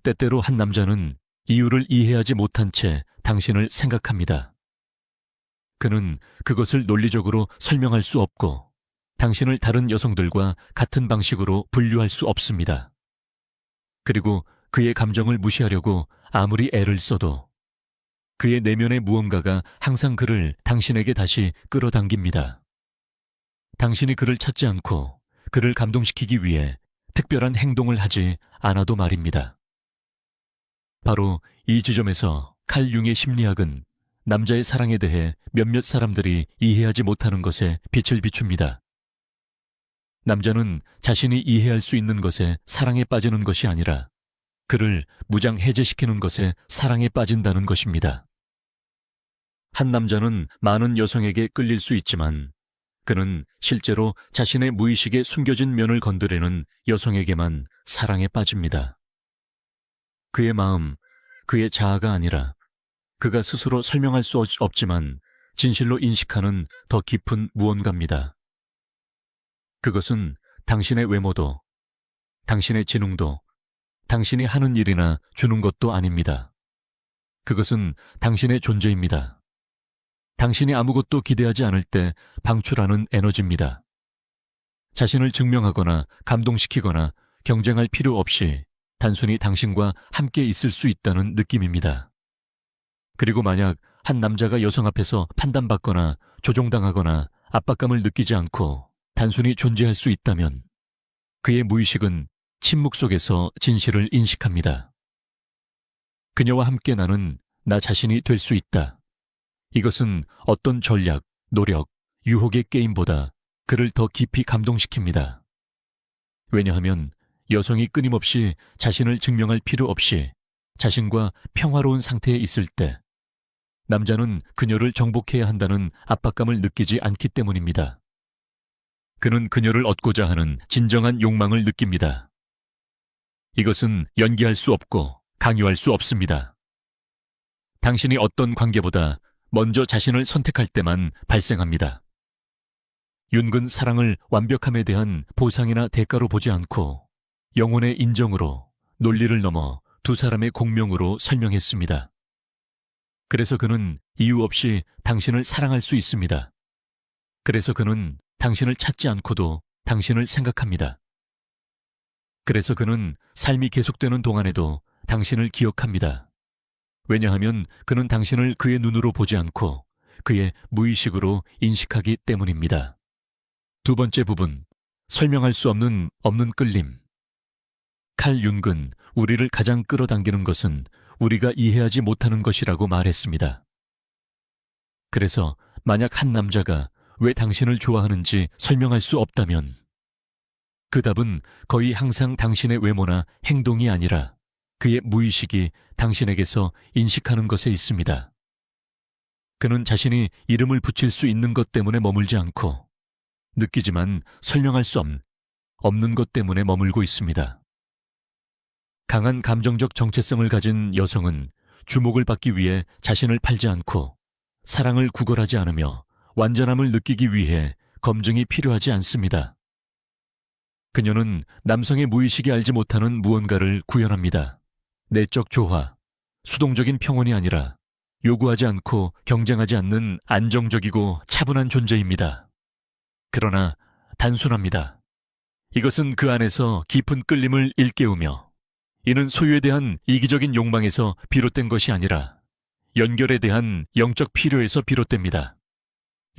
때때로 한 남자는 이유를 이해하지 못한 채 당신을 생각합니다. 그는 그것을 논리적으로 설명할 수 없고 당신을 다른 여성들과 같은 방식으로 분류할 수 없습니다. 그리고 그의 감정을 무시하려고 아무리 애를 써도 그의 내면의 무언가가 항상 그를 당신에게 다시 끌어당깁니다. 당신이 그를 찾지 않고 그를 감동시키기 위해 특별한 행동을 하지 않아도 말입니다. 바로 이 지점에서 칼 융의 심리학은 남자의 사랑에 대해 몇몇 사람들이 이해하지 못하는 것에 빛을 비춥니다. 남자는 자신이 이해할 수 있는 것에 사랑에 빠지는 것이 아니라 그를 무장 해제시키는 것에 사랑에 빠진다는 것입니다. 한 남자는 많은 여성에게 끌릴 수 있지만 그는 실제로 자신의 무의식에 숨겨진 면을 건드리는 여성에게만 사랑에 빠집니다. 그의 마음, 그의 자아가 아니라 그가 스스로 설명할 수 없지만 진실로 인식하는 더 깊은 무언가입니다. 그것은 당신의 외모도, 당신의 지능도, 당신이 하는 일이나 주는 것도 아닙니다. 그것은 당신의 존재입니다. 당신이 아무것도 기대하지 않을 때 방출하는 에너지입니다. 자신을 증명하거나 감동시키거나 경쟁할 필요 없이 단순히 당신과 함께 있을 수 있다는 느낌입니다. 그리고 만약 한 남자가 여성 앞에서 판단받거나 조종당하거나 압박감을 느끼지 않고 단순히 존재할 수 있다면 그의 무의식은 침묵 속에서 진실을 인식합니다. 그녀와 함께 나는 나 자신이 될 수 있다. 이것은 어떤 전략, 노력, 유혹의 게임보다 그를 더 깊이 감동시킵니다. 왜냐하면 여성이 끊임없이 자신을 증명할 필요 없이 자신과 평화로운 상태에 있을 때 남자는 그녀를 정복해야 한다는 압박감을 느끼지 않기 때문입니다. 그는 그녀를 얻고자 하는 진정한 욕망을 느낍니다. 이것은 연기할 수 없고 강요할 수 없습니다. 당신이 어떤 관계보다 먼저 자신을 선택할 때만 발생합니다. 윤근 사랑을 완벽함에 대한 보상이나 대가로 보지 않고 영혼의 인정으로 논리를 넘어 두 사람의 공명으로 설명했습니다. 그래서 그는 이유 없이 당신을 사랑할 수 있습니다. 그래서 그는 당신을 찾지 않고도 당신을 생각합니다. 그래서 그는 삶이 계속되는 동안에도 당신을 기억합니다. 왜냐하면 그는 당신을 그의 눈으로 보지 않고 그의 무의식으로 인식하기 때문입니다. 두 번째 부분, 설명할 수 없는 끌림. 칼 융은 우리를 가장 끌어당기는 것은 우리가 이해하지 못하는 것이라고 말했습니다. 그래서 만약 한 남자가 왜 당신을 좋아하는지 설명할 수 없다면 그 답은 거의 항상 당신의 외모나 행동이 아니라 그의 무의식이 당신에게서 인식하는 것에 있습니다. 그는 자신이 이름을 붙일 수 있는 것 때문에 머물지 않고 느끼지만 설명할 수 없는 것 때문에 머물고 있습니다. 강한 감정적 정체성을 가진 여성은 주목을 받기 위해 자신을 팔지 않고 사랑을 구걸하지 않으며 완전함을 느끼기 위해 검증이 필요하지 않습니다. 그녀는 남성의 무의식이 알지 못하는 무언가를 구현합니다. 내적 조화, 수동적인 평온이 아니라 요구하지 않고 경쟁하지 않는 안정적이고 차분한 존재입니다. 그러나 단순합니다. 이것은 그 안에서 깊은 끌림을 일깨우며 이는 소유에 대한 이기적인 욕망에서 비롯된 것이 아니라 연결에 대한 영적 필요에서 비롯됩니다.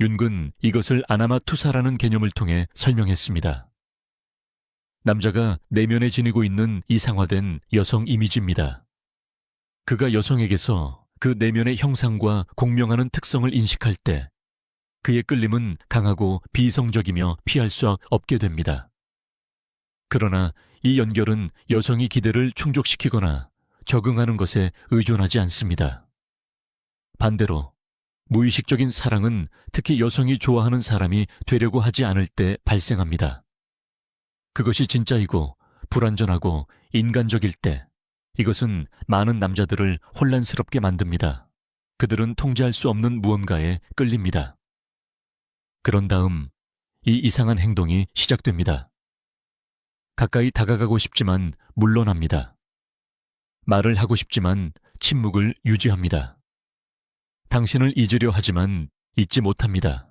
윤근 이것을 아나마투사라는 개념을 통해 설명했습니다. 남자가 내면에 지니고 있는 이상화된 여성 이미지입니다. 그가 여성에게서 그 내면의 형상과 공명하는 특성을 인식할 때 그의 끌림은 강하고 비이성적이며 피할 수 없게 됩니다. 그러나 이 연결은 여성이 기대를 충족시키거나 적응하는 것에 의존하지 않습니다. 반대로 무의식적인 사랑은 특히 여성이 좋아하는 사람이 되려고 하지 않을 때 발생합니다. 그것이 진짜이고 불완전하고 인간적일 때 이것은 많은 남자들을 혼란스럽게 만듭니다. 그들은 통제할 수 없는 무언가에 끌립니다. 그런 다음 이 이상한 행동이 시작됩니다. 가까이 다가가고 싶지만 물러납니다. 말을 하고 싶지만 침묵을 유지합니다. 당신을 잊으려 하지만 잊지 못합니다.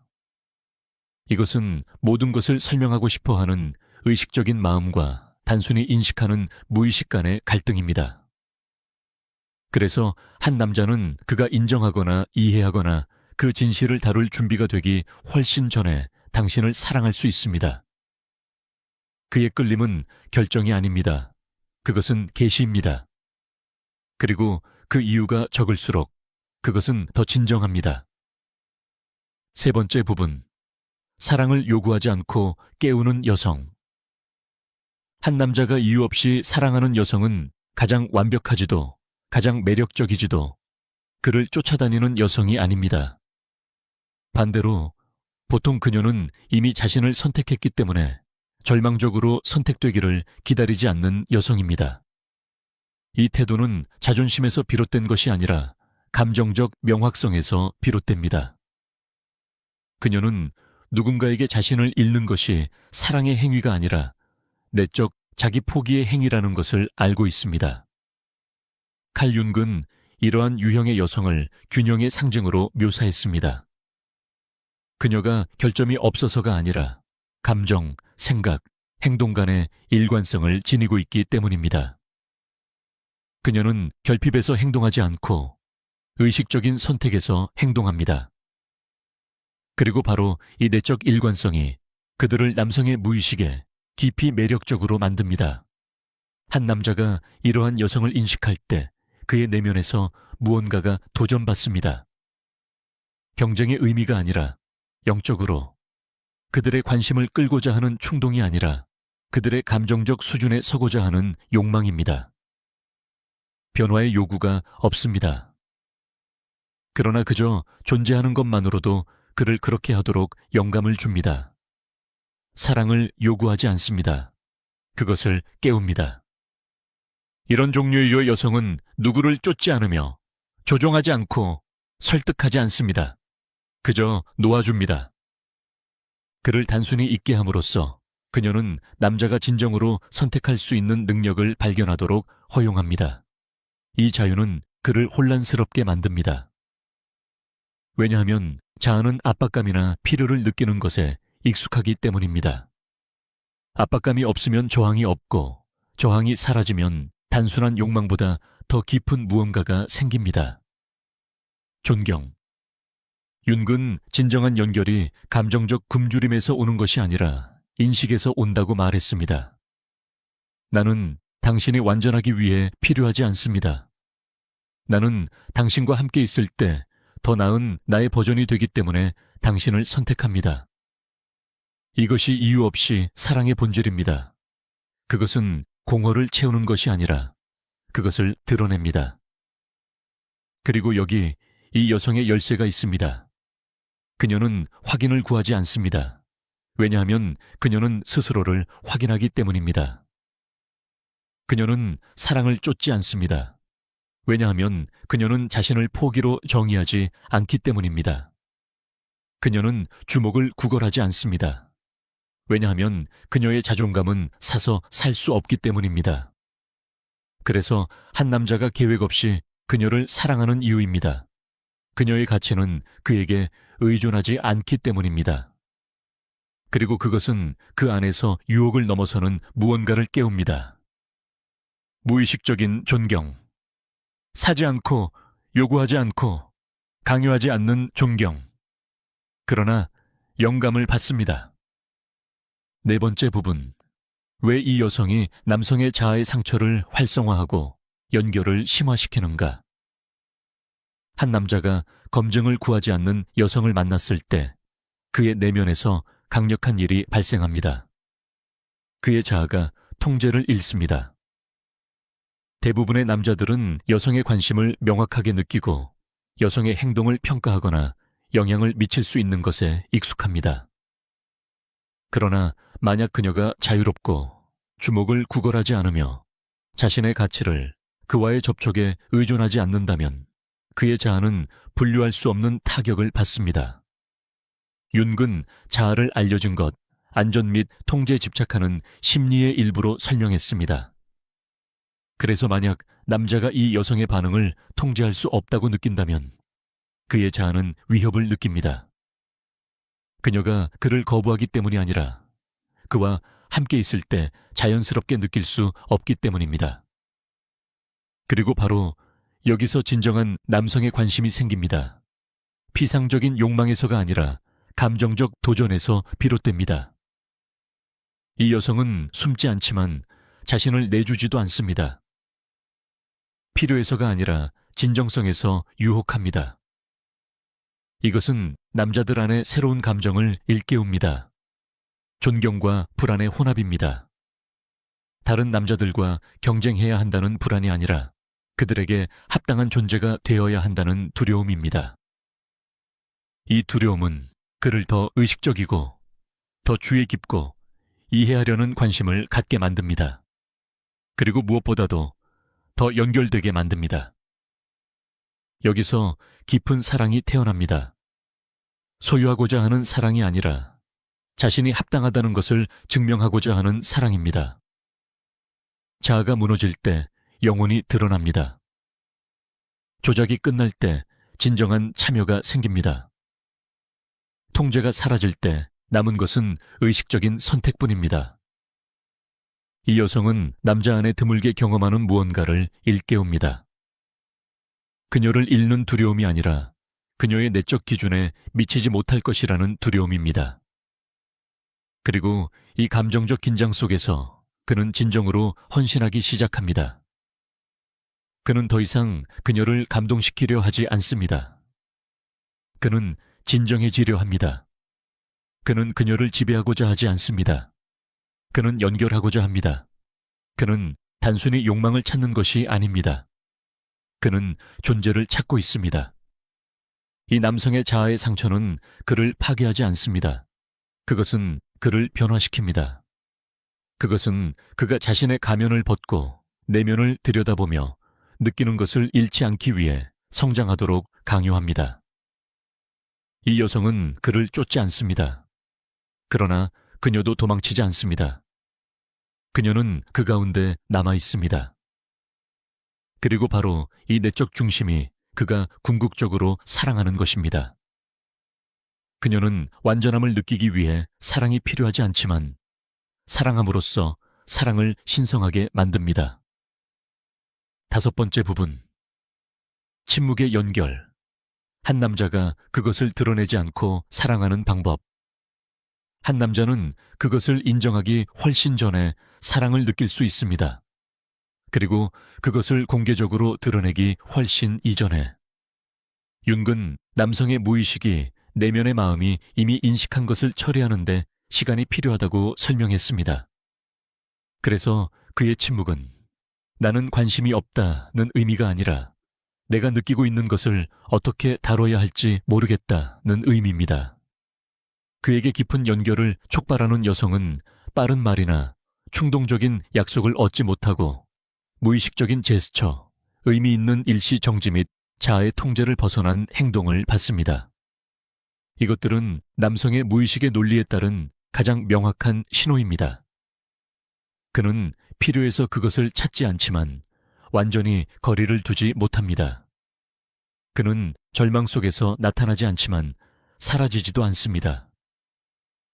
이것은 모든 것을 설명하고 싶어 하는 의식적인 마음과 단순히 인식하는 무의식 간의 갈등입니다. 그래서 한 남자는 그가 인정하거나 이해하거나 그 진실을 다룰 준비가 되기 훨씬 전에 당신을 사랑할 수 있습니다. 그의 끌림은 결정이 아닙니다. 그것은 계시입니다. 그리고 그 이유가 적을수록 그것은 더 진정합니다. 세 번째 부분. 사랑을 요구하지 않고 깨우는 여성. 한 남자가 이유 없이 사랑하는 여성은 가장 완벽하지도 가장 매력적이지도 그를 쫓아다니는 여성이 아닙니다. 반대로 보통 그녀는 이미 자신을 선택했기 때문에 절망적으로 선택되기를 기다리지 않는 여성입니다. 이 태도는 자존심에서 비롯된 것이 아니라 감정적 명확성에서 비롯됩니다. 그녀는 누군가에게 자신을 잃는 것이 사랑의 행위가 아니라 내적 자기 포기의 행위라는 것을 알고 있습니다. 칼 융은 이러한 유형의 여성을 균형의 상징으로 묘사했습니다. 그녀가 결점이 없어서가 아니라 감정, 생각, 행동 간의 일관성을 지니고 있기 때문입니다. 그녀는 결핍에서 행동하지 않고 의식적인 선택에서 행동합니다. 그리고 바로 이 내적 일관성이 그들을 남성의 무의식에 깊이 매력적으로 만듭니다. 한 남자가 이러한 여성을 인식할 때 그의 내면에서 무언가가 도전받습니다. 경쟁의 의미가 아니라 영적으로 그들의 관심을 끌고자 하는 충동이 아니라 그들의 감정적 수준에 서고자 하는 욕망입니다. 변화의 요구가 없습니다. 그러나 그저 존재하는 것만으로도 그를 그렇게 하도록 영감을 줍니다. 사랑을 요구하지 않습니다. 그것을 깨웁니다. 이런 종류의 여성은 누구를 쫓지 않으며 조종하지 않고 설득하지 않습니다. 그저 놓아줍니다. 그를 단순히 있게 함으로써 그녀는 남자가 진정으로 선택할 수 있는 능력을 발견하도록 허용합니다. 이 자유는 그를 혼란스럽게 만듭니다. 왜냐하면 자아는 압박감이나 필요를 느끼는 것에 익숙하기 때문입니다. 압박감이 없으면 저항이 없고 저항이 사라지면 단순한 욕망보다 더 깊은 무언가가 생깁니다. 존경. 융은 진정한 연결이 감정적 굶주림에서 오는 것이 아니라 인식에서 온다고 말했습니다. 나는 당신이 완전하기 위해 필요하지 않습니다. 나는 당신과 함께 있을 때 더 나은 나의 버전이 되기 때문에 당신을 선택합니다. 이것이 이유 없이 사랑의 본질입니다. 그것은 공허를 채우는 것이 아니라 그것을 드러냅니다. 그리고 여기 이 여성의 열쇠가 있습니다. 그녀는 확인을 구하지 않습니다. 왜냐하면 그녀는 스스로를 확인하기 때문입니다. 그녀는 사랑을 쫓지 않습니다. 왜냐하면 그녀는 자신을 포기로 정의하지 않기 때문입니다. 그녀는 주목을 구걸하지 않습니다. 왜냐하면 그녀의 자존감은 사서 살 수 없기 때문입니다. 그래서 한 남자가 계획 없이 그녀를 사랑하는 이유입니다. 그녀의 가치는 그에게 의존하지 않기 때문입니다. 그리고 그것은 그 안에서 유혹을 넘어서는 무언가를 깨웁니다. 무의식적인 존경. 사지 않고 요구하지 않고 강요하지 않는 존경. 그러나 영감을 받습니다. 네 번째 부분. 왜 이 여성이 남성의 자아의 상처를 활성화하고 연결을 심화시키는가? 한 남자가 검증을 구하지 않는 여성을 만났을 때 그의 내면에서 강력한 일이 발생합니다. 그의 자아가 통제를 잃습니다. 대부분의 남자들은 여성의 관심을 명확하게 느끼고 여성의 행동을 평가하거나 영향을 미칠 수 있는 것에 익숙합니다. 그러나 만약 그녀가 자유롭고 주목을 구걸하지 않으며 자신의 가치를 그와의 접촉에 의존하지 않는다면 그의 자아는 분류할 수 없는 타격을 받습니다. 융은 자아를 알려진 것, 안전 및 통제에 집착하는 심리의 일부로 설명했습니다. 그래서 만약 남자가 이 여성의 반응을 통제할 수 없다고 느낀다면 그의 자아는 위협을 느낍니다. 그녀가 그를 거부하기 때문이 아니라 그와 함께 있을 때 자연스럽게 느낄 수 없기 때문입니다. 그리고 바로 여기서 진정한 남성의 관심이 생깁니다. 피상적인 욕망에서가 아니라 감정적 도전에서 비롯됩니다. 이 여성은 숨지 않지만 자신을 내주지도 않습니다. 필요해서가 아니라 진정성에서 유혹합니다. 이것은 남자들 안에 새로운 감정을 일깨웁니다. 존경과 불안의 혼합입니다. 다른 남자들과 경쟁해야 한다는 불안이 아니라 그들에게 합당한 존재가 되어야 한다는 두려움입니다. 이 두려움은 그를 더 의식적이고 더 주의 깊고 이해하려는 관심을 갖게 만듭니다. 그리고 무엇보다도 더 연결되게 만듭니다. 여기서 깊은 사랑이 태어납니다. 소유하고자 하는 사랑이 아니라 자신이 합당하다는 것을 증명하고자 하는 사랑입니다. 자아가 무너질 때 영혼이 드러납니다. 조작이 끝날 때 진정한 참여가 생깁니다. 통제가 사라질 때 남은 것은 의식적인 선택뿐입니다. 이 여성은 남자 안에 드물게 경험하는 무언가를 일깨웁니다. 그녀를 잃는 두려움이 아니라 그녀의 내적 기준에 미치지 못할 것이라는 두려움입니다. 그리고 이 감정적 긴장 속에서 그는 진정으로 헌신하기 시작합니다. 그는 더 이상 그녀를 감동시키려 하지 않습니다. 그는 진정해지려 합니다. 그는 그녀를 지배하고자 하지 않습니다. 그는 연결하고자 합니다. 그는 단순히 욕망을 찾는 것이 아닙니다. 그는 존재를 찾고 있습니다. 이 남성의 자아의 상처는 그를 파괴하지 않습니다. 그것은 그를 변화시킵니다. 그것은 그가 자신의 가면을 벗고 내면을 들여다보며 느끼는 것을 잃지 않기 위해 성장하도록 강요합니다. 이 여성은 그를 쫓지 않습니다. 그러나 그녀도 도망치지 않습니다. 그녀는 그 가운데 남아 있습니다. 그리고 바로 이 내적 중심이 그가 궁극적으로 사랑하는 것입니다. 그녀는 완전함을 느끼기 위해 사랑이 필요하지 않지만 사랑함으로써 사랑을 신성하게 만듭니다. 5번째 부분. 침묵의 연결. 한 남자가 그것을 드러내지 않고 사랑하는 방법. 한 남자는 그것을 인정하기 훨씬 전에 사랑을 느낄 수 있습니다. 그리고 그것을 공개적으로 드러내기 훨씬 이전에. 융은 남성의 무의식이 내면의 마음이 이미 인식한 것을 처리하는데 시간이 필요하다고 설명했습니다. 그래서 그의 침묵은 나는 관심이 없다는 의미가 아니라 내가 느끼고 있는 것을 어떻게 다뤄야 할지 모르겠다는 의미입니다. 그에게 깊은 연결을 촉발하는 여성은 빠른 말이나 충동적인 약속을 얻지 못하고 무의식적인 제스처, 의미 있는 일시정지 및 자아의 통제를 벗어난 행동을 받습니다. 이것들은 남성의 무의식의 논리에 따른 가장 명확한 신호입니다. 그는 필요해서 그것을 찾지 않지만 완전히 거리를 두지 못합니다. 그는 절망 속에서 나타나지 않지만 사라지지도 않습니다.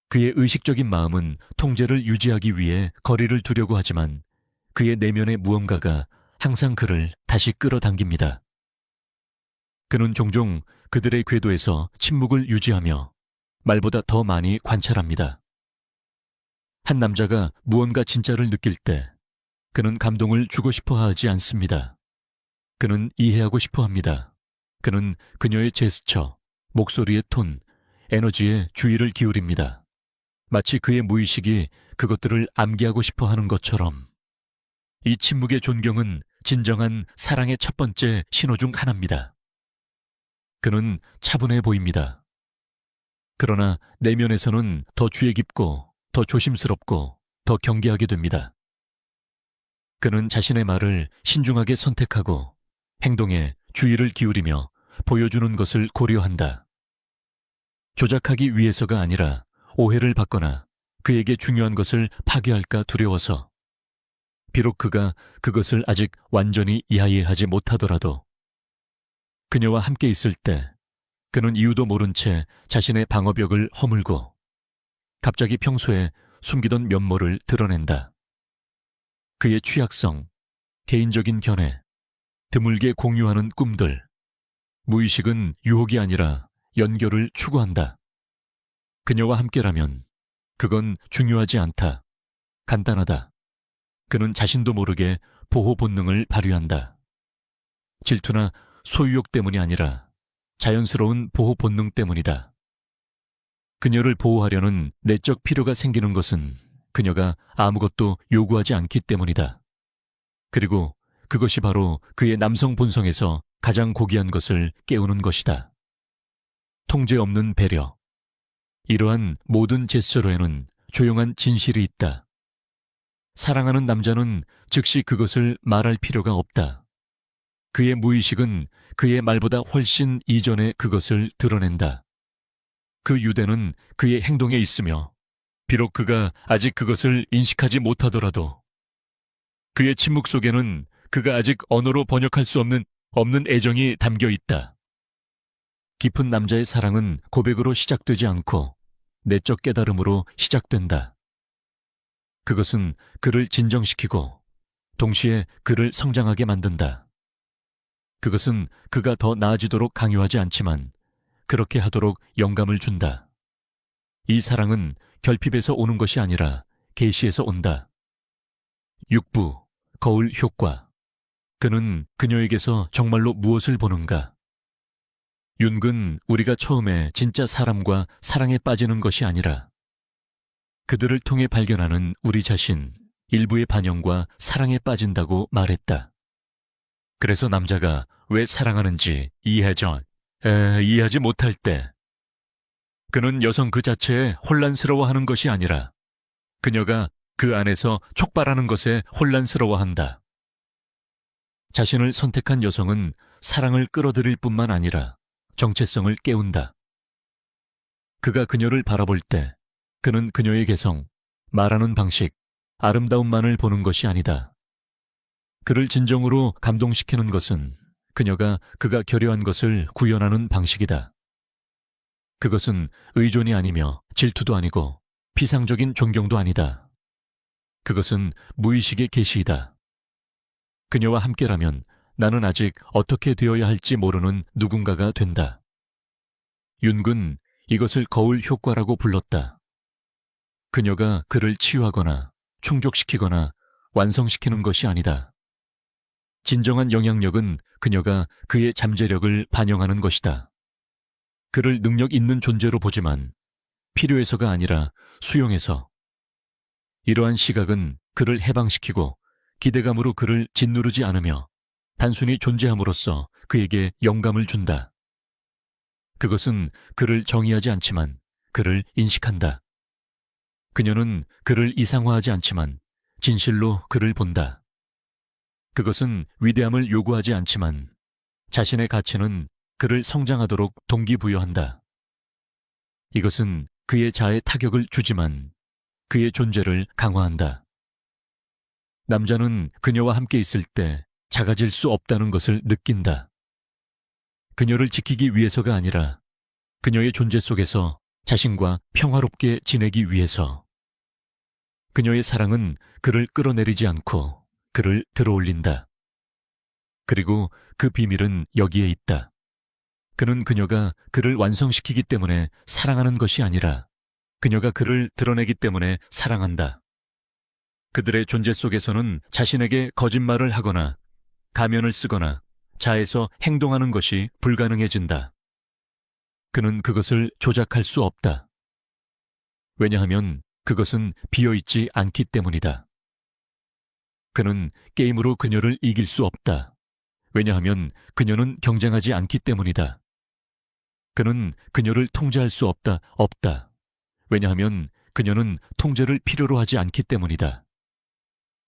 그의 의식적인 마음은 통제를 유지하기 위해 거리를 두려고 하지만 그의 내면의 무언가가 항상 그를 다시 끌어당깁니다. 그는 종종 그들의 궤도에서 침묵을 유지하며 말보다 더 많이 관찰합니다. 한 남자가 무언가 진짜를 느낄 때 그는 감동을 주고 싶어 하지 않습니다. 그는 이해하고 싶어 합니다. 그는 그녀의 제스처, 목소리의 톤, 에너지에 주의를 기울입니다. 마치 그의 무의식이 그것들을 암기하고 싶어 하는 것처럼. 이 침묵의 존경은 진정한 사랑의 첫 번째 신호 중 하나입니다. 그는 차분해 보입니다. 그러나 내면에서는 더 주의 깊고 더 조심스럽고 더 경계하게 됩니다. 그는 자신의 말을 신중하게 선택하고 행동에 주의를 기울이며 보여주는 것을 고려한다. 조작하기 위해서가 아니라 오해를 받거나 그에게 중요한 것을 파괴할까 두려워서. 비록 그가 그것을 아직 완전히 이해하지 못하더라도 그녀와 함께 있을 때 그는 이유도 모른 채 자신의 방어벽을 허물고 갑자기 평소에 숨기던 면모를 드러낸다. 그의 취약성, 개인적인 견해, 드물게 공유하는 꿈들, 무의식은 유혹이 아니라 연결을 추구한다. 그녀와 함께라면 그건 중요하지 않다. 간단하다. 그는 자신도 모르게 보호 본능을 발휘한다. 질투나 소유욕 때문이 아니라 자연스러운 보호 본능 때문이다. 그녀를 보호하려는 내적 필요가 생기는 것은 그녀가 아무것도 요구하지 않기 때문이다. 그리고 그것이 바로 그의 남성 본성에서 가장 고귀한 것을 깨우는 것이다. 통제 없는 배려. 이러한 모든 제스처로에는 조용한 진실이 있다. 사랑하는 남자는 즉시 그것을 말할 필요가 없다. 그의 무의식은 그의 말보다 훨씬 이전에 그것을 드러낸다. 그 유대는 그의 행동에 있으며 비록 그가 아직 그것을 인식하지 못하더라도 그의 침묵 속에는 그가 아직 언어로 번역할 수 없는 애정이 담겨 있다. 깊은 남자의 사랑은 고백으로 시작되지 않고 내적 깨달음으로 시작된다. 그것은 그를 진정시키고 동시에 그를 성장하게 만든다. 그것은 그가 더 나아지도록 강요하지 않지만 그렇게 하도록 영감을 준다. 이 사랑은 결핍에서 오는 것이 아니라 계시에서 온다. 6부, 거울 효과. 그는 그녀에게서 정말로 무엇을 보는가? 윤근 우리가 처음에 진짜 사람과 사랑에 빠지는 것이 아니라 그들을 통해 발견하는 우리 자신, 일부의 반영과 사랑에 빠진다고 말했다. 그래서 남자가 왜 사랑하는지 이해하지 못할 때 그는 여성 그 자체에 혼란스러워하는 것이 아니라 그녀가 그 안에서 촉발하는 것에 혼란스러워한다. 자신을 선택한 여성은 사랑을 끌어들일 뿐만 아니라 정체성을 깨운다. 그가 그녀를 바라볼 때 그는 그녀의 개성, 말하는 방식, 아름다움만을 보는 것이 아니다. 그를 진정으로 감동시키는 것은 그가 결여한 것을 구현하는 방식이다. 그것은 의존이 아니며 질투도 아니고 피상적인 존경도 아니다. 그것은 무의식의 계시이다. 그녀와 함께라면 나는 아직 어떻게 되어야 할지 모르는 누군가가 된다. 윤근 이것을 거울 효과라고 불렀다. 그녀가 그를 치유하거나 충족시키거나 완성시키는 것이 아니다. 진정한 영향력은 그녀가 그의 잠재력을 반영하는 것이다. 그를 능력 있는 존재로 보지만 필요해서가 아니라 수용해서. 이러한 시각은 그를 해방시키고 기대감으로 그를 짓누르지 않으며 단순히 존재함으로써 그에게 영감을 준다. 그것은 그를 정의하지 않지만 그를 인식한다. 그녀는 그를 이상화하지 않지만 진실로 그를 본다. 그것은 위대함을 요구하지 않지만 자신의 가치는 그를 성장하도록 동기부여한다. 이것은 그의 자아에 타격을 주지만 그의 존재를 강화한다. 남자는 그녀와 함께 있을 때 작아질 수 없다는 것을 느낀다. 그녀를 지키기 위해서가 아니라 그녀의 존재 속에서 자신과 평화롭게 지내기 위해서. 그녀의 사랑은 그를 끌어내리지 않고 그를 들어올린다. 그리고 그 비밀은 여기에 있다. 그는 그녀가 그를 완성시키기 때문에 사랑하는 것이 아니라 그녀가 그를 드러내기 때문에 사랑한다. 그들의 존재 속에서는 자신에게 거짓말을 하거나 가면을 쓰거나 자에서 행동하는 것이 불가능해진다. 그는 그것을 조작할 수 없다. 왜냐하면 그것은 비어있지 않기 때문이다. 그는 게임으로 그녀를 이길 수 없다. 왜냐하면 그녀는 경쟁하지 않기 때문이다. 그는 그녀를 통제할 수 없다. 왜냐하면 그녀는 통제를 필요로 하지 않기 때문이다.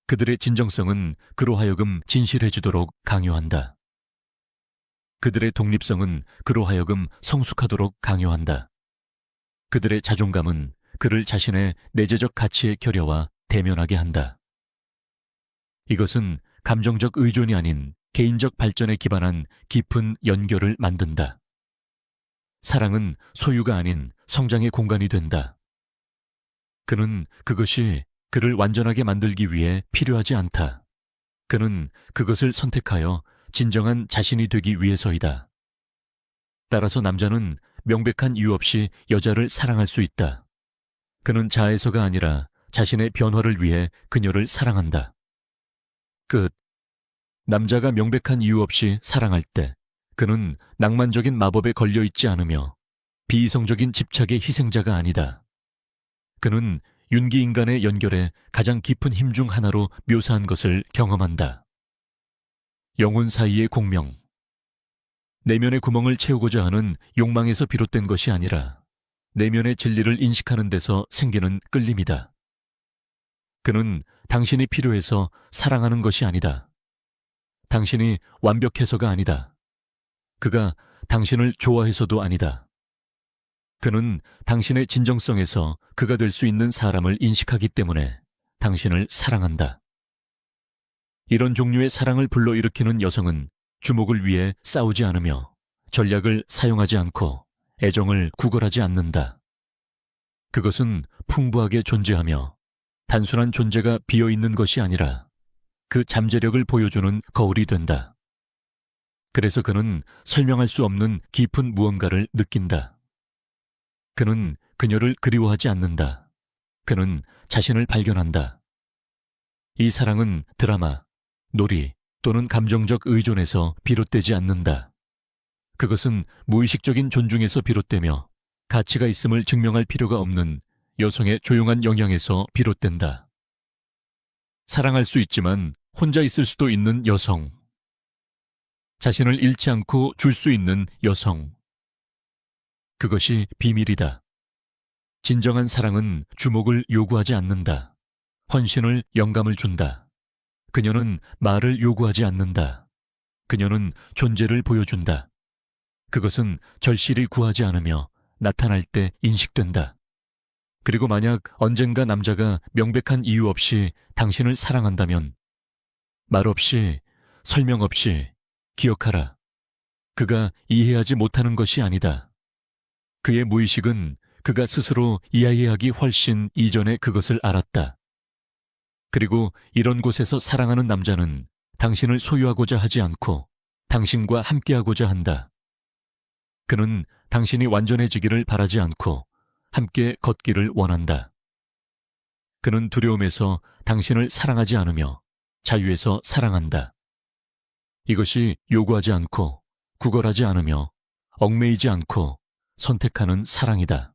그들의 진정성은 그로 하여금 진실해지도록 강요한다. 그들의 독립성은 그로 하여금 성숙하도록 강요한다. 그들의 자존감은 그를 자신의 내재적 가치의 결여와 대면하게 한다. 이것은 감정적 의존이 아닌 개인적 발전에 기반한 깊은 연결을 만든다. 사랑은 소유가 아닌 성장의 공간이 된다. 그는 그것이 그를 완전하게 만들기 위해 필요하지 않다. 그는 그것을 선택하여 진정한 자신이 되기 위해서이다. 따라서 남자는 명백한 이유 없이 여자를 사랑할 수 있다. 그는 자아에서가 아니라 자신의 변화를 위해 그녀를 사랑한다. 끝. 남자가 명백한 이유 없이 사랑할 때 그는 낭만적인 마법에 걸려 있지 않으며 비이성적인 집착의 희생자가 아니다. 그는 윤기인간의 연결에 가장 깊은 힘 중 하나로 묘사한 것을 경험한다. 영혼 사이의 공명. 내면의 구멍을 채우고자 하는 욕망에서 비롯된 것이 아니라 내면의 진리를 인식하는 데서 생기는 끌림이다. 그는 당신이 필요해서 사랑하는 것이 아니다. 당신이 완벽해서가 아니다. 그가 당신을 좋아해서도 아니다. 그는 당신의 진정성에서 그가 될 수 있는 사람을 인식하기 때문에 당신을 사랑한다. 이런 종류의 사랑을 불러일으키는 여성은 주목을 위해 싸우지 않으며 전략을 사용하지 않고 애정을 구걸하지 않는다. 그것은 풍부하게 존재하며 단순한 존재가 비어있는 것이 아니라 그 잠재력을 보여주는 거울이 된다. 그래서 그는 설명할 수 없는 깊은 무언가를 느낀다. 그는 그녀를 그리워하지 않는다. 그는 자신을 발견한다. 이 사랑은 드라마, 놀이 또는 감정적 의존에서 비롯되지 않는다. 그것은 무의식적인 존중에서 비롯되며 가치가 있음을 증명할 필요가 없는 여성의 조용한 영향에서 비롯된다. 사랑할 수 있지만 혼자 있을 수도 있는 여성. 자신을 잃지 않고 줄 수 있는 여성. 그것이 비밀이다. 진정한 사랑은 주목을 요구하지 않는다. 헌신을 영감을 준다. 그녀는 말을 요구하지 않는다. 그녀는 존재를 보여준다. 그것은 절실히 구하지 않으며 나타날 때 인식된다. 그리고 만약 언젠가 남자가 명백한 이유 없이 당신을 사랑한다면 말 없이, 설명 없이 기억하라. 그가 이해하지 못하는 것이 아니다. 그의 무의식은 그가 스스로 이해하기 훨씬 이전에 그것을 알았다. 그리고 이런 곳에서 사랑하는 남자는 당신을 소유하고자 하지 않고 당신과 함께하고자 한다. 그는 당신이 완전해지기를 바라지 않고 함께 걷기를 원한다. 그는 두려움에서 당신을 사랑하지 않으며 자유에서 사랑한다. 이것이 요구하지 않고 구걸하지 않으며 얽매이지 않고 선택하는 사랑이다.